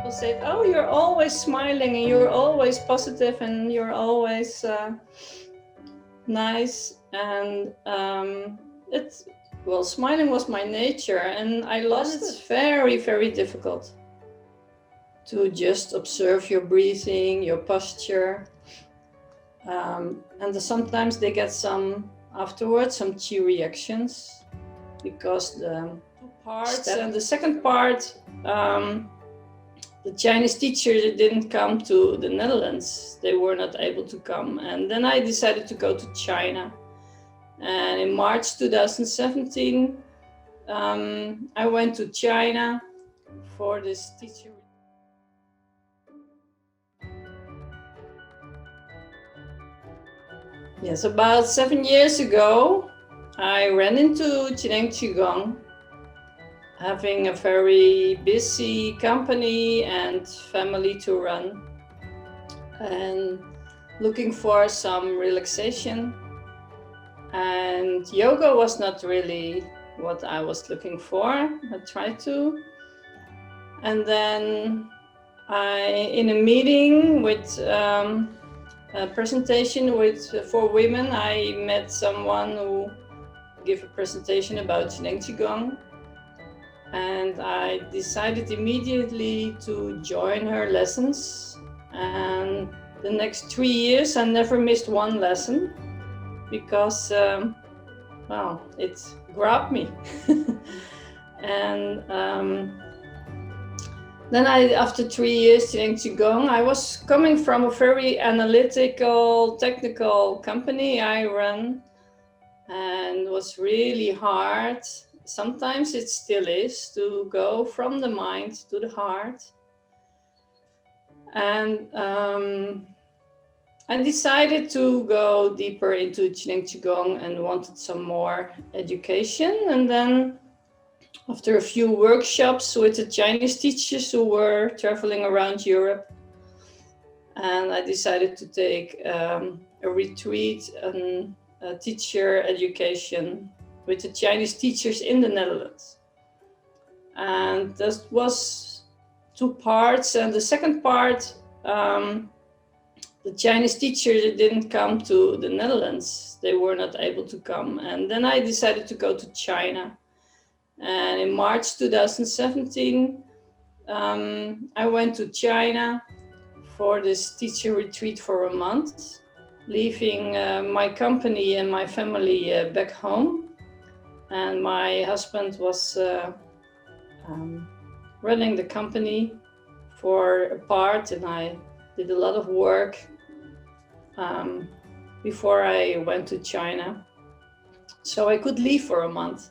People say, "Oh, you're always smiling and you're always positive and you're always nice." And smiling was my nature, and I lost it. It's very, very difficult to just observe your breathing, your posture. And sometimes they get afterwards some chi reactions, because the two parts. And the second part, the Chinese teacher didn't come to the Netherlands. They were not able to come. And then I decided to go to China. And in March 2017, I went to China for this teacher. Yes, about 7 years ago, I ran into Zhineng Qigong, having a very busy company and family to run, and looking for some relaxation. And yoga was not really what I was looking for. I tried to. And then in a meeting with a presentation for women, I met someone who gave a presentation about Zhineng Qigong. And I decided immediately to join her lessons. And the next 3 years, I never missed one lesson, because, it grabbed me. And then after 3 years Zhineng Qigong, I was coming from a very analytical, technical company I ran, and it was really hard. Sometimes it still is, to go from the mind to the heart. And I decided to go deeper into Zhineng Qigong and wanted some more education. And then after a few workshops with the Chinese teachers who were traveling around Europe, and I decided to take a retreat and a teacher education with the Chinese teachers in the Netherlands. And that was 2 parts. And the second part, the Chinese teachers didn't come to the Netherlands. They were not able to come. And then I decided to go to China. And in March 2017, I went to China for this teacher retreat for a month, leaving my company and my family back home. And my husband was running the company for a part, and I did a lot of work before I went to China, so I could leave for a month.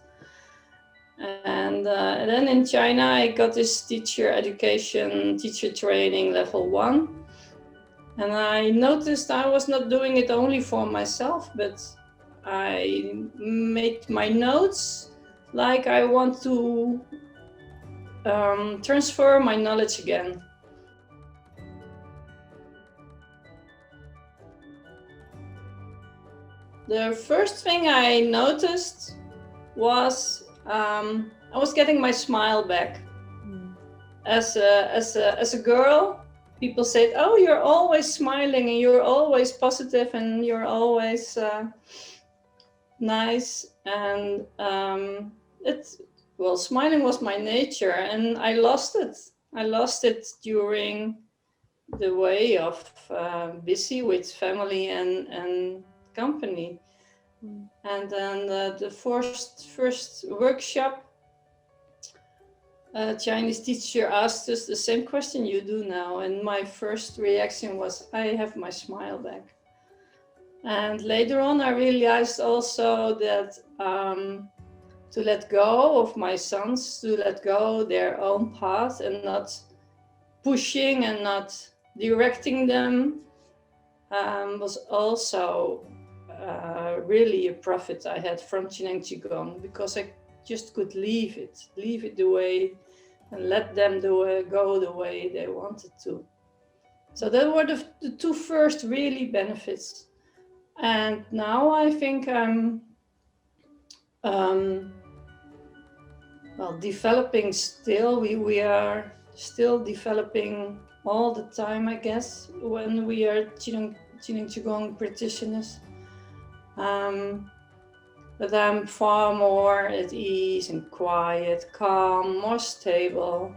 And then in China, I got this teacher education, teacher training level 1. And I noticed I was not doing it only for myself, but I made my notes like I want to transfer my knowledge again. The first thing I noticed was I was getting my smile back. As a girl, people said, "Oh, you're always smiling and you're always positive and you're always nice." And smiling was my nature, and I lost it. I lost it during the way of busy with family and company. And then the first workshop, a Chinese teacher asked us the same question you do now, and my first reaction was, I have my smile back. And later on, I realized also that to let go of my sons, to let go their own path and not pushing and not directing them, was also really a profit I had from Zhineng Qigong, because I just could leave it the way, and let them go the way they wanted to. So that were the 2 first really benefits. And now I think I'm developing still. We are still developing all the time, I guess, when we are Zhineng Qigong practitioners. But I'm far more at ease and quiet, calm, more stable.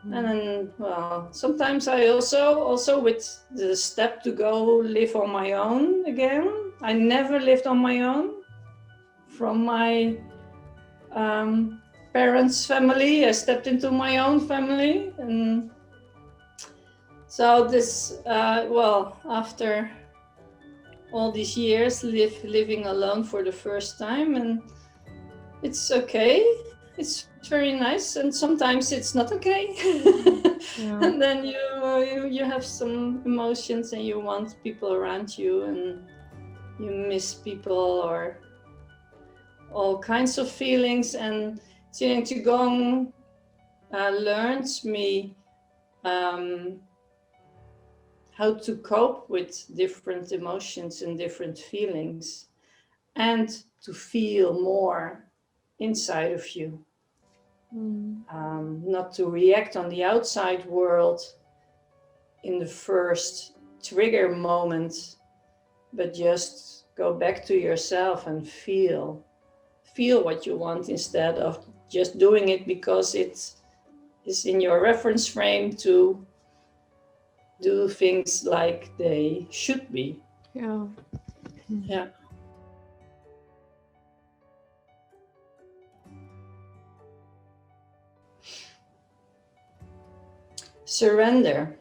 And then, well, sometimes I also with the step to go live on my own again. I never lived on my own. From my parents' family, I stepped into my own family. And so this, well, after all these years living alone for the first time, and it's okay. It's very nice, and sometimes it's not okay. Yeah. And then you have some emotions, and you want people around you, and you miss people, or all kinds of feelings. And Zhineng Qigong learns me how to cope with different emotions and different feelings, and to feel more inside of you. Not to react on the outside world in the first trigger moment, but just go back to yourself and feel what you want, instead of just doing it because it is in your reference frame to do things like they should be. Yeah. Yeah. Surrender.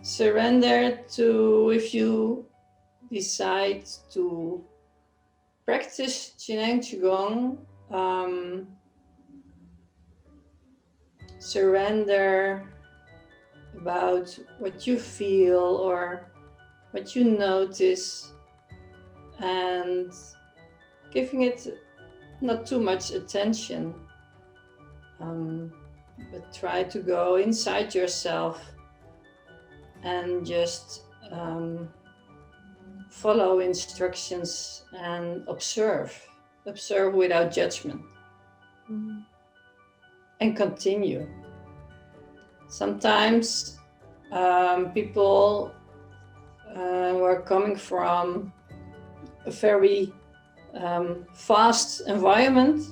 Surrender to, if you decide to practice Zhineng Qigong, surrender about what you feel or what you notice, and giving it not too much attention, but try to go inside yourself and just follow instructions and observe without judgment. And continue. Sometimes people who are coming from a very fast environment,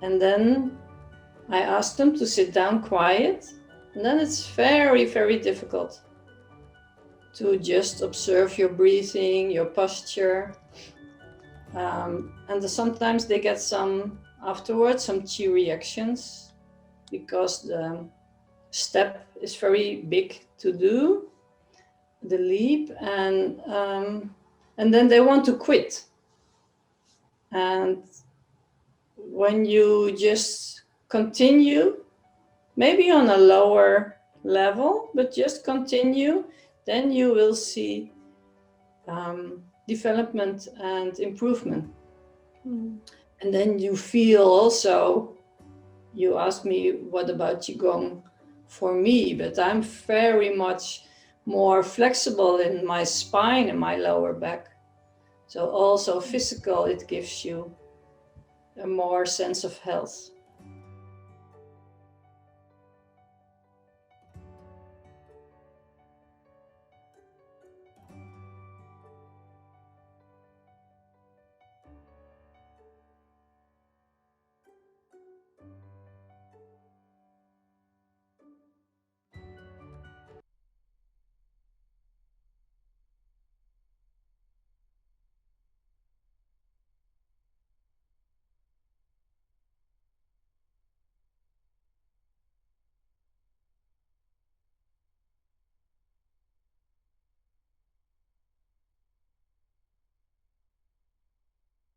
and then I ask them to sit down quiet, and then it's very, very difficult to just observe your breathing, your posture, and sometimes they get afterwards some chi reactions, because the step is very big to do, the leap, and then they want to quit. And when you just continue, maybe on a lower level, but just continue, then you will see development and improvement. And then you feel also, you asked me what about Qigong for me, but I'm very much more flexible in my spine and my lower back. So also physical, it gives you a more sense of health.